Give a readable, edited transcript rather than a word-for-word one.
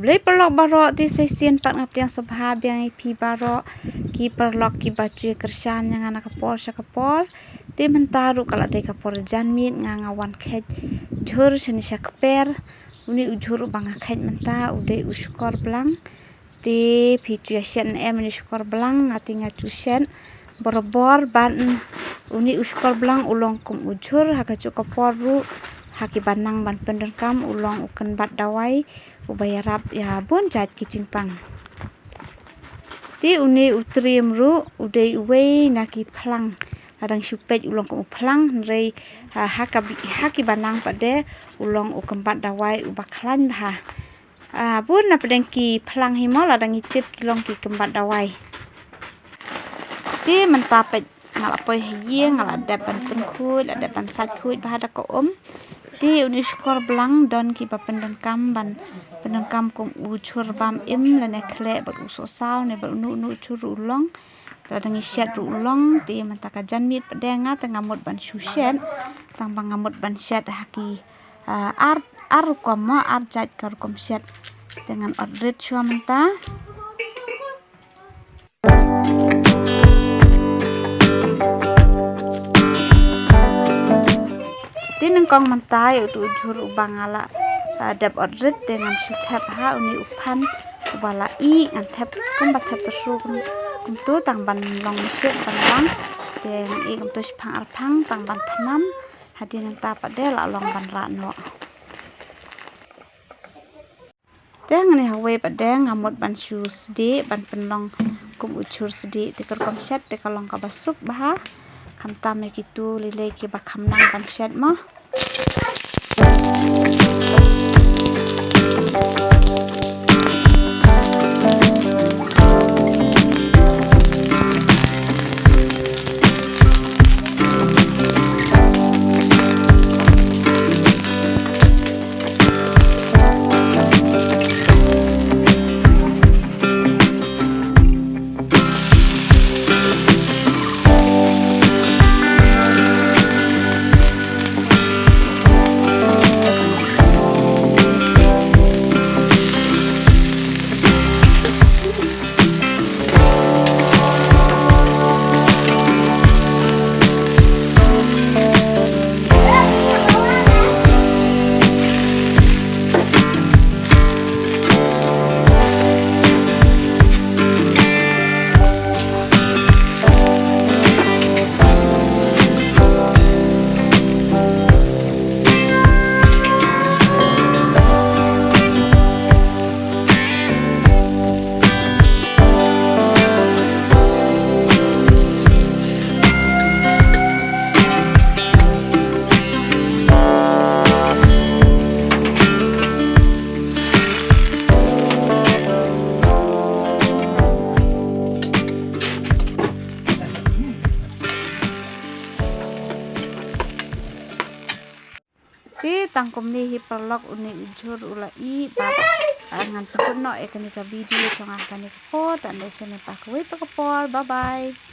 Blay perlok barok ti sesien pat ngapiang sobha biang ipi barok ki perlok ki baju kersan yang anak kapor syakapor ti mentaru kala de kapor janmit ngawan khet jhur shani syakper uni ujhur bang khet menta ude uskor blang ti pitu yashen ni skor blang ngati ngatu shen borbor ban uni uskor blang ulong kum ujhur hakacu kapor ru haki banang ban penderkam ulong ukan bat dawai ubaya rap ya bun jat kicimpang ti uni utrim ru udei uwei naki plang adang syupet ulong kum plang rei haki banang pade ulong ukan bat dawai ubaklan bah bun na pedengki plang himol adang itip kilong ki kembat dawai ti mentapet ngalapoi hiye ngaladapan penkut adapan satkut bahada ko ti uni skor belang don ki pendengkam ban pendengkam kum ujhur bam lane khle bat usosau ne bat unu ujhur ulong kadang isyat ulong ti mentaka janmit pedenga tengamut ban syushet tang bangamut ban syat haki ar koma arjat kar kom syat dengan odrit syua menta nengkong mentai utu ujhur ubangala dap odrit dengan syuthap ha uni upan ubala i antep kumbat thap tersu kum tu tang ban long syet ban teng i kum tu spang arpang tang ban thanam hadin ta pade la long ban ra no teng ni hawe pade ngamut ban shu sdi ban penlong kum ujhur sdi tikar kom syat tikalong ka basuk bah kam tam kitu lile ki bakham nang ban syat mo ti tangkom ni hiperlok uni ujhur ula i bat ngan pun no ekani ka video chonga kani ko tan desen pa ko bye bye.